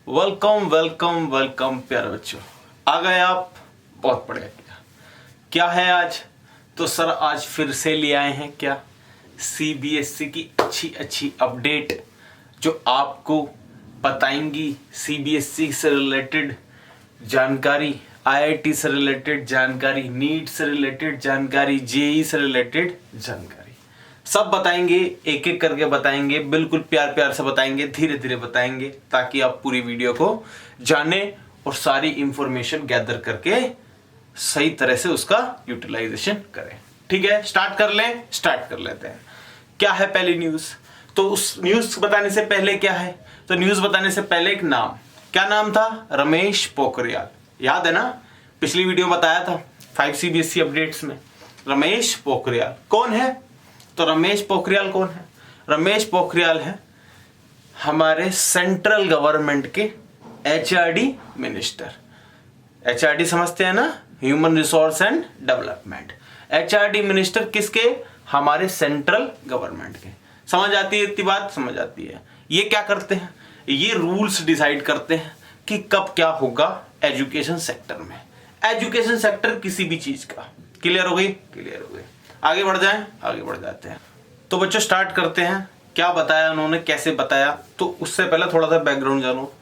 Welcome welcome welcome प्यारे बच्चों, आ गए आप। बहुत बढ़िया किया। क्या है आज? तो सर आज फिर से ले आए हैं क्या, सीबीएसई की अच्छी अच्छी अपडेट जो आपको बताएंगी सीबीएसई से रिलेटेड जानकारी, आईआईटी से रिलेटेड जानकारी, नीट से रिलेटेड जानकारी, जेई से रिलेटेड जानकारी, सब बताएंगे, एक एक करके बताएंगे, बिल्कुल प्यार प्यार से बताएंगे, धीरे धीरे बताएंगे ताकि आप पूरी वीडियो को जाने और सारी इंफॉर्मेशन गैदर करके सही तरह से उसका यूटिलाइजेशन करें। ठीक है, स्टार्ट कर लेते हैं। क्या है पहली न्यूज? तो उस न्यूज बताने से पहले क्या है, तो न्यूज बताने से पहले एक नाम, क्या नाम था? रमेश पोखरियाल। याद है ना, पिछली वीडियो बताया था 5 सीबीएसई अपडेट्स में। रमेश पोखरियाल कौन है? तो रमेश पोखरियाल कौन है? रमेश पोखरियाल है हमारे सेंट्रल गवर्नमेंट के एचआरडी मिनिस्टर। एचआरडी समझते हैं ना, human resource and development. HRD minister किसके? हमारे सेंट्रल गवर्नमेंट के। समझ आती है इतनी बात? समझ आती है। ये क्या करते हैं? ये रूल्स डिसाइड करते हैं कि कब क्या होगा एजुकेशन सेक्टर में, एजुकेशन सेक्टर किसी भी चीज का। क्लियर हो गई? क्लियर हो गई। आगे बढ़ जाएं, आगे बढ़ जाते हैं। तो बच्चों स्टार्ट करते हैं। क्या बताया उन्होंने, कैसे बताया, तो उससे पहले थोड़ा सा बैकग्राउंड जानो।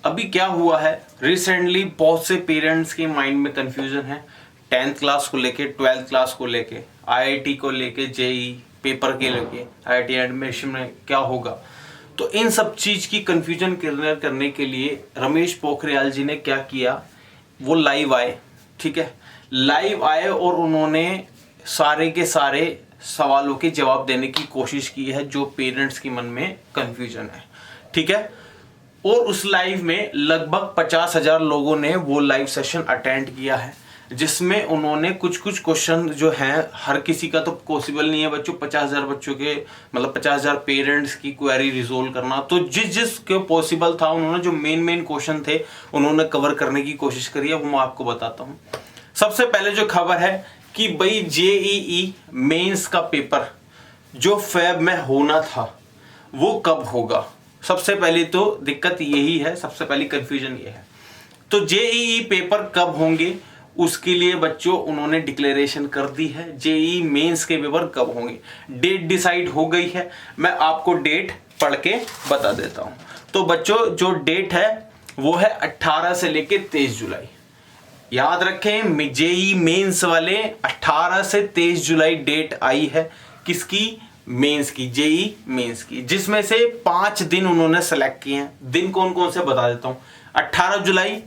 अभी क्या हुआ है, रिसेंटली बहुत से पेरेंट्स के माइंड में कंफ्यूजन है 10th क्लास को लेके, 12th क्लास को लेके, आईआईटी को लेके, जेई पेपर के लेके, आईआईटी एडमिशन में क्या होगा। तो इन सब चीज की कंफ्यूजन क्लियर करने के लिए रमेश पोखरियाल जी ने क्या किया, वो लाइव आए। ठीक है, लाइव आए और उन्होंने सारे के सारे सवालों के जवाब देने की कोशिश की है जो पेरेंट्स के मन में कंफ्यूजन है। ठीक है, और उस लाइव में लगभग 50,000 लोगों ने वो लाइव सेशन अटेंड किया है, जिसमें उन्होंने कुछ कुछ क्वेश्चन जो हैं, हर किसी का तो पॉसिबल नहीं है बच्चों 50,000 बच्चों के, मतलब 50,000 पेरेंट्स की क्वेरी रिजोल्व करना। तो जिस जिस के पॉसिबल था उन्होंने जो मेन क्वेश्चन थे उन्होंने कवर करने की कोशिश करी है, वो मैं आपको बताता हूँ। सबसे पहले जो खबर है कि भाई जेईई मेंस का पेपर जो फेब में होना था वो कब होगा। सबसे पहले तो दिक्कत यही है, सबसे पहली कंफ्यूजन ये है। तो जेईई पेपर कब होंगे उसके लिए बच्चों उन्होंने डिक्लेरेशन कर दी है। जेईई मेंस के पेपर कब होंगे, डेट डिसाइड हो गई है। मैं आपको डेट पढ़ के बता देता हूं। तो बच्चों जो डेट है वो है 18 से लेके 23 जुलाई। याद रखें, जेई मेंस वाले 18 से 23 जुलाई डेट आई है। किसकी? मेंस की, जेई मेंस की, जिसमें से 5 दिन उन्होंने सेलेक्ट किए हैं। दिन कौन कौन से बता देता हूं, 18 जुलाई,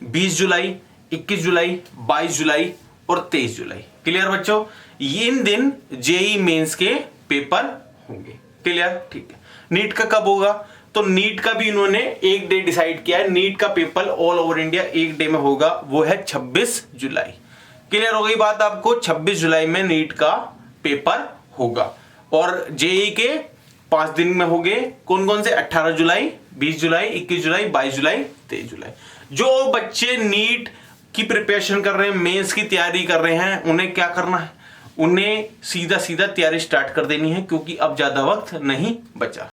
20 जुलाई, 21 जुलाई, 22 जुलाई और 23 जुलाई। क्लियर बच्चों? इन दिन जेई मेंस के पेपर होंगे। क्लियर? ठीक है। नीट का कब होगा? तो नीट का भी इन्होंने एक डे डिसाइड किया है। नीट का पेपर ऑल ओवर इंडिया एक डे में होगा, वो है 26 जुलाई। क्लियर हो गई बात आपको? 26 जुलाई में नीट का पेपर होगा और जेई के 5 दिन में होंगे। कौन कौन से? 18 जुलाई, 20 जुलाई, 21 जुलाई, 22 जुलाई, 23 जुलाई। जो बच्चे नीट की प्रिपरेशन कर रहे हैं, मेंस की तैयारी कर रहे हैं, उन्हें क्या करना है? उन्हें सीधा सीधा तैयारी स्टार्ट कर देनी है, क्योंकि अब ज्यादा वक्त नहीं बचा।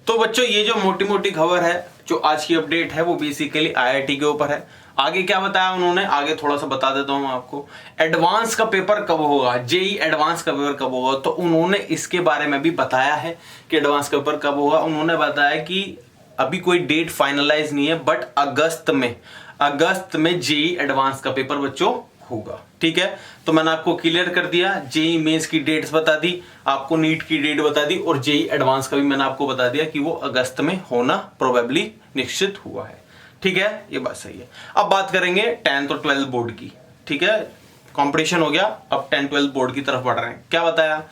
तो बच्चों ये जो मोटी मोटी खबर है, जो आज की अपडेट है, वो बेसिकली आईआईटी के ऊपर है। आगे क्या बताया उन्होंने, आगे थोड़ा सा बता देता हूं आपको। एडवांस का पेपर कब होगा, जेई एडवांस का पेपर कब होगा, तो उन्होंने इसके बारे में भी बताया है कि एडवांस का पेपर कब होगा। उन्होंने बताया कि अभी कोई डेट फाइनलाइज नहीं है, बट अगस्त में जेई एडवांस का पेपर बच्चों होगा। ठीक है, तो मैंने आपको क्लियर कर दिया, जेई मेंस की डेट्स बता दी, आपको नीट की डेट बता दी, और जेई एडवांस का भी मैंने आपको बता दिया कि वो अगस्त में होना प्रोबेबली निश्चित हुआ है। ठीक है, ये बात सही है। अब बात करेंगे 10th और 12th बोर्ड की। ठीक है, कंपटीशन हो गया, अब 10th 12th बोर्ड की तरफ बढ़ रहे हैं। क्या बताया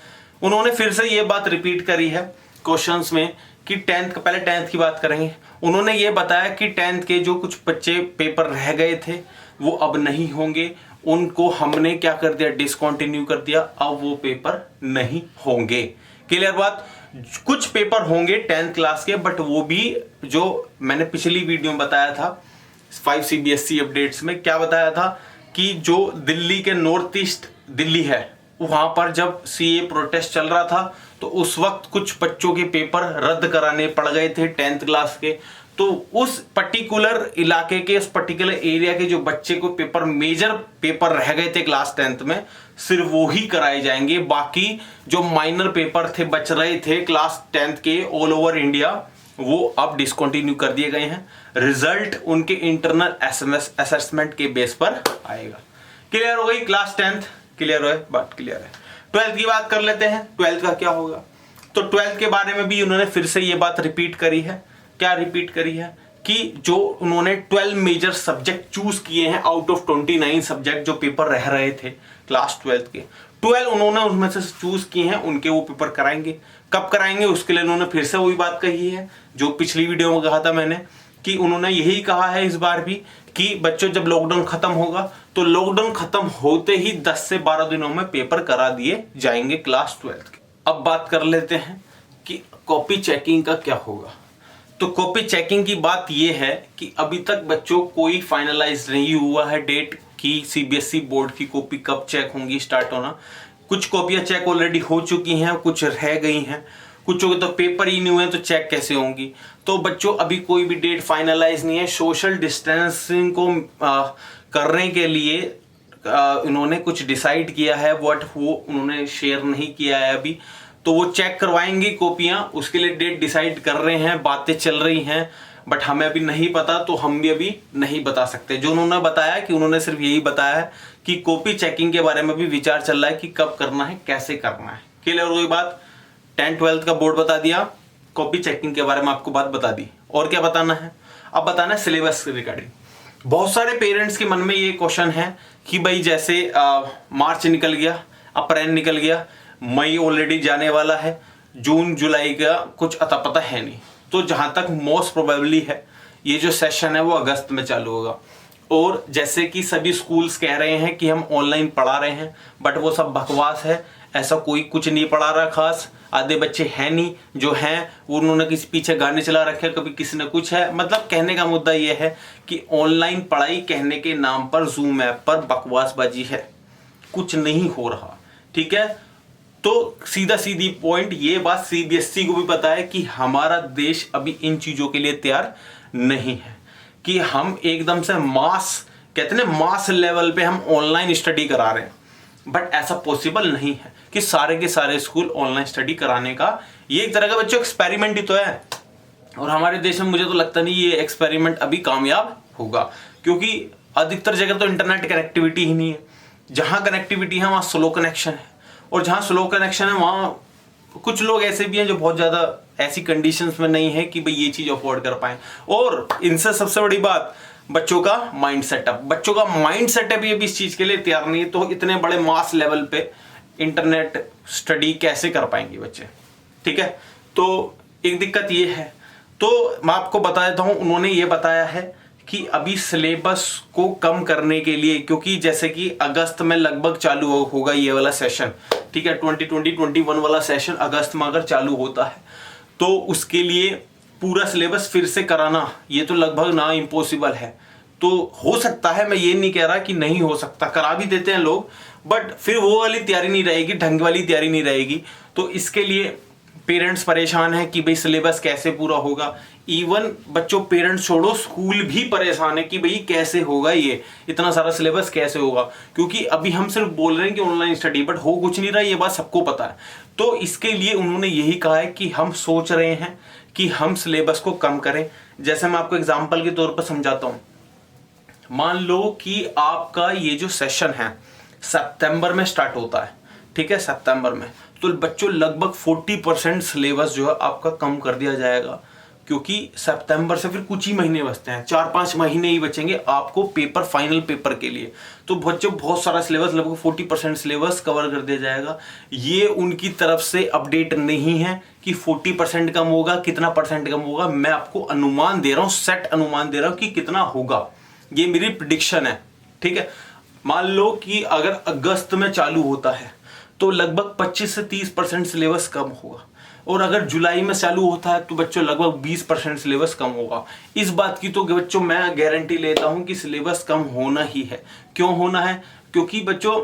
उन्होंने? फिर से ये बात रिपीट करी है क्वेश्चंस में कि 10th, पहले 10th की बात करेंगे। उन्होंने ये बताया कि 10th के जो कुछ बच्चे पेपर रह गए थे वो अब नहीं होंगे, उनको हमने क्या कर दिया, डिसकंटिन्यू कर दिया, अब वो पेपर नहीं होंगे। क्लियर बात? कुछ पेपर होंगे 10th क्लास के, बट वो भी जो मैंने पिछली वीडियो में बताया था 5 सीबीएसई अपडेट्स में, क्या बताया था कि जो दिल्ली के नॉर्थ ईस्ट दिल्ली है, वहां पर जब सीए प्रोटेस्ट चल रहा था तो उस वक्त कुछ बच्चों के पेपर रद्द कराने पड़ गए थे 10th क्लास के। तो उस पर्टिकुलर इलाके के, उस पर्टिकुलर एरिया के जो बच्चे को पेपर, मेजर पेपर रह गए थे क्लास 10th में, सिर्फ वो ही कराए जाएंगे। बाकी जो माइनर पेपर थे, बच रहे थे क्लास 10th के ऑल ओवर इंडिया, वो अब डिसकंटिन्यू कर दिए गए हैं। रिजल्ट उनके इंटरनल असेसमेंट के बेस पर आएगा। क्लियर हो गई? क्लास 10th क्लियर है, बात क्लियर है। 12th की बात कर लेते हैं। 12th का क्या होगा? तो 12th के बारे में भी उन्होंने फिर से ये बात रिपीट करी है। क्या रिपीट करी है? कि जो उन्होंने 12 मेजर सब्जेक्ट चूज किए हैं आउट ऑफ 29 सब्जेक्ट जो पेपर रह रहे थे क्लास 12th के, 12 उन्होंने उनमें से चूज किए हैं, उनके वो पेपर कराएंगे। कब कराएंगे उसके लिए उन्होंने फिर से वही बात कही है जो पिछली वीडियो में कहा था मैंने, कि उन्होंने यही कहा है इस बार भी कि बच्चों जब लॉकडाउन खत्म होगा तो लॉकडाउन खत्म होते ही 10 से 12 दिनों में पेपर करा दिए जाएंगे क्लास 12th के। अब बात कर लेते हैं कि कॉपी चेकिंग का क्या होगा। तो कॉपी चेकिंग की बात यह है कि अभी तक बच्चों कोई फाइनलाइज नहीं हुआ है डेट कि सीबीएसई बोर्ड की कॉपी कब चेक होंगी, स्टार्ट होना। कुछ कॉपियां चेक ऑलरेडी हो चुकी हैं, कुछ रह गई हैं, कुछ के तो पेपर ही नहीं हुए तो चेक कैसे होंगी। तो बच्चों अभी कोई भी डेट फाइनलाइज नहीं है। सोशल डिस्टेंसिंग को करने के लिए इन्होंने कुछ डिसाइड किया है, बट वो उन्होंने शेयर नहीं किया है अभी। तो वो चेक करवाएंगे कॉपियां, उसके लिए डेट डिसाइड कर रहे हैं, बातें चल रही हैं, बट हमें अभी नहीं पता, तो हम भी अभी नहीं बता सकते। जो उन्होंने बताया कि उन्होंने सिर्फ यही बताया है कि कॉपी चेकिंग के बारे में भी विचार चल रहा है कि कब करना है, कैसे करना है। क्लियर हो गई बात? 10th 12th का बोर्ड बता दिया, कॉपी चेकिंग के बारे में आपको बात बता दी। और क्या बताना है? अब बताना है सिलेबस के रिगार्डिंग। बहुत सारे पेरेंट्स के मन में ये क्वेश्चन है कि भाई जैसे मार्च निकल गया, अप्रैल निकल गया, मई ऑलरेडी जाने वाला है, जून जुलाई का कुछ अता पता है नहीं। तो जहां तक मोस्ट प्रोबेबली है ये जो सेशन है वो अगस्त में चालू होगा। और जैसे कि सभी स्कूल्स कह रहे हैं कि हम ऑनलाइन पढ़ा रहे हैं, बट वो सब बकवास है। ऐसा कोई कुछ नहीं पढ़ा रहा खास। आधे बच्चे हैं नहीं, जो हैं वो उन्होंने किसी पीछे गाने चला रखे, कभी किसी ने कुछ है। मतलब कहने का मुद्दा ये है कि ऑनलाइन पढ़ाई कहने के नाम पर जूम ऐप पर बकवासबाजी है, कुछ नहीं हो रहा। ठीक है, तो सीधा सीधी पॉइंट ये बात सीबीएसई को भी पता है कि हमारा देश अभी इन चीजों के लिए तैयार नहीं है कि हम एकदम से मास, कहते हैं मास लेवल पे हम ऑनलाइन स्टडी करा रहे हैं। बट ऐसा पॉसिबल नहीं है कि सारे के सारे स्कूल ऑनलाइन स्टडी कराने का, ये एक तरह का बच्चों एक्सपेरिमेंट ही तो है। और हमारे देश में मुझे तो लगता नहीं ये एक्सपेरिमेंट अभी कामयाब होगा, क्योंकि अधिकतर जगह तो इंटरनेट कनेक्टिविटी ही नहीं है। जहां कनेक्टिविटी है वहां स्लो कनेक्शन है, और जहां स्लो कनेक्शन है वहां कुछ लोग ऐसे भी हैं जो बहुत ज्यादा ऐसी कंडीशंस में नहीं है कि भाई ये चीज अफोर्ड कर पाए। और इनसे सबसे बड़ी बात, बच्चों का माइंड सेटअप। बच्चों का माइंड सेटअप ये भी इस चीज के लिए तैयार नहीं है। तो इतने बड़े मास लेवल पे इंटरनेट स्टडी कैसे कर पाएंगे बच्चे? ठीक है, तो एक दिक्कत ये है। तो मैं आपको बता देता हूं, उन्होंने ये बताया है कि अभी सिलेबस को कम करने के लिए, क्योंकि जैसे कि अगस्त में लगभग चालू होगा ये वाला सेशन, ठीक है, 2020-21 वाला सेशन अगस्त में अगर चालू होता है तो उसके लिए पूरा सिलेबस फिर से कराना ये तो लगभग ना इम्पॉसिबल है। तो हो सकता है, मैं ये नहीं कह रहा कि नहीं हो सकता, करा भी देते हैं लोग, बट फिर वो वाली तैयारी नहीं रहेगी, ढंग वाली तैयारी नहीं रहेगी। तो इसके लिए पेरेंट्स परेशान है कि भाई सिलेबस कैसे पूरा होगा। इवन बच्चों, पेरेंट्स छोड़ो, स्कूल भी परेशान है कि भाई कैसे होगा, ये इतना सारा सिलेबस कैसे होगा। क्योंकि अभी हम सिर्फ बोल रहे हैं कि ऑनलाइन स्टडी, बट हो कुछ नहीं रहा, ये बात सबको पता है। तो इसके लिए उन्होंने यही कहा है कि हम सोच रहे हैं कि हम सिलेबस को कम करें। जैसे मैं आपको एग्जाम्पल के तौर पर समझाता हूं। मान लो कि आपका ये जो सेशन है सितंबर में स्टार्ट होता है, ठीक है, सितंबर में, तो बच्चों लगभग 40% सिलेबस जो है आपका कम कर दिया जाएगा। क्योंकि सितंबर से फिर कुछ ही महीने बचते हैं, 4-5 महीने ही बचेंगे आपको पेपर, फाइनल पेपर के लिए। तो बच्चों बहुत सारा सिलेबस, लगभग 40% सिलेबस कवर कर दिया जाएगा। ये उनकी तरफ से अपडेट नहीं है कि 40% कम होगा, कितना परसेंट कम होगा। मैं आपको अनुमान दे रहा हूँ, सेट अनुमान दे रहा हूँ कि कितना होगा, ये मेरी प्रिडिक्शन है। ठीक है, मान लो कि अगर अगस्त में चालू होता है तो लगभग 25 से 30% सिलेबस कम होगा, और अगर जुलाई में चालू होता है तो बच्चों लगभग 20% सिलेबस कम होगा। इस बात की तो बच्चों मैं गारंटी लेता हूं कि सिलेबस कम होना ही है। क्यों होना है? क्योंकि बच्चों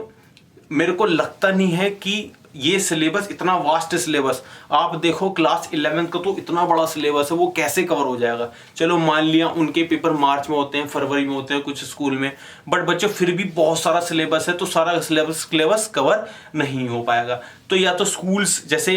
मेरे को लगता नहीं है कि ये सिलेबस इतना वास्ट सिलेबस, आप देखो क्लास 11 का तो इतना बड़ा सिलेबस है, वो कैसे कवर हो जाएगा। चलो मान लिया उनके पेपर मार्च में होते हैं, फरवरी में होते हैं कुछ स्कूल में, बट बच्चों फिर भी बहुत सारा सिलेबस है, तो सारा सिलेबस कवर नहीं हो पाएगा। तो या तो स्कूल्स जैसे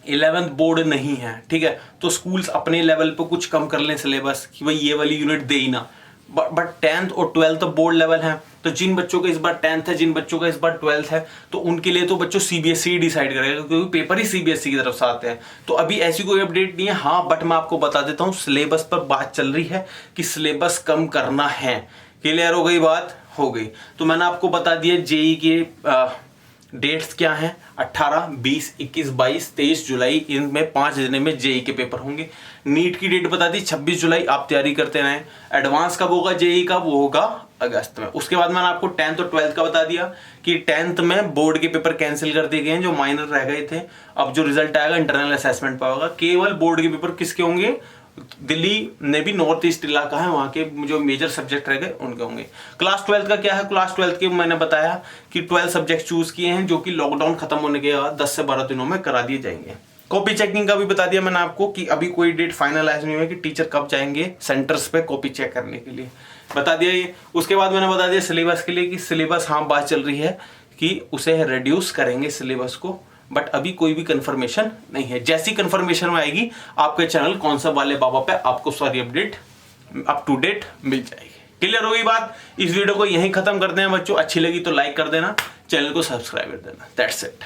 11th बोर्ड नहीं है, ठीक है, तो स्कूल्स अपने लेवल पे कुछ कम कर लें सिलेबस कि भाई ये वाली यूनिट दे ही ना। बट 10th और 12th तो बोर्ड लेवल है, तो जिन बच्चों का इस बार 10th है, जिन बच्चों का इस बार 12th है, तो उनके लिए तो बच्चों सीबीएसई डिसाइड करेगा, क्योंकि पेपर ही सीबीएसई की तरफ से आते हैं। तो अभी ऐसी कोई अपडेट नहीं है। हाँ, बट मैं आपको बता देता हूँ, सिलेबस पर बात चल रही है कि सिलेबस कम करना है। क्लियर हो गई बात? हो गई। तो मैंने आपको बता दिया जेई के डेट्स क्या हैं, 18, 20, 21, 22, 23 जुलाई, इनमें 5 दिन में जेई के पेपर होंगे। नीट की डेट बता दी 26 जुलाई, आप तैयारी करते रहें। एडवांस कब होगा जेई का? वो होगा अगस्त में। उसके बाद मैंने आपको 10th और 12th का बता दिया कि 10th में बोर्ड के पेपर कैंसिल कर दिए गए हैं, जो माइनर रह गए थे। अब जो रिजल्ट आएगा इंटरनल असेसमेंट पर होगा। केवल बोर्ड के पेपर किसके होंगे? दिल्ली ने भी नॉर्थ ईस्ट इलाका है, वहां के जो मेजर सब्जेक्ट रह गए उनके होंगे। क्लास 12th का क्या है? क्लास 12th के मैंने बताया कि 12 सब्जेक्ट चूज किए हैं, जो कि लॉकडाउन खत्म होने के बाद 10 से 12 दिनों में करा दिए जाएंगे। कॉपी चेकिंग का भी बता दिया मैंने आपको कि अभी कोई डेट फाइनलाइज नहीं हुई कि टीचर कब जाएंगे सेंटर्स पे कॉपी चेक करने के लिए, बता दिया ये। उसके बाद मैंने बता दिया सिलेबस के लिए कि सिलेबस, हाँ बात चल रही है कि उसे रिड्यूस करेंगे सिलेबस को, बट अभी कोई भी कंफर्मेशन नहीं है। जैसी कंफर्मेशन में आएगी आपके चैनल कॉन्सेप्ट वाले बाबा पे आपको सारी अपडेट अप टू डेट मिल जाएगी। क्लियर हो गई बात? इस वीडियो को यहीं खत्म करते हैं बच्चों। अच्छी लगी तो लाइक कर देना, चैनल को सब्सक्राइब कर देना। That's it.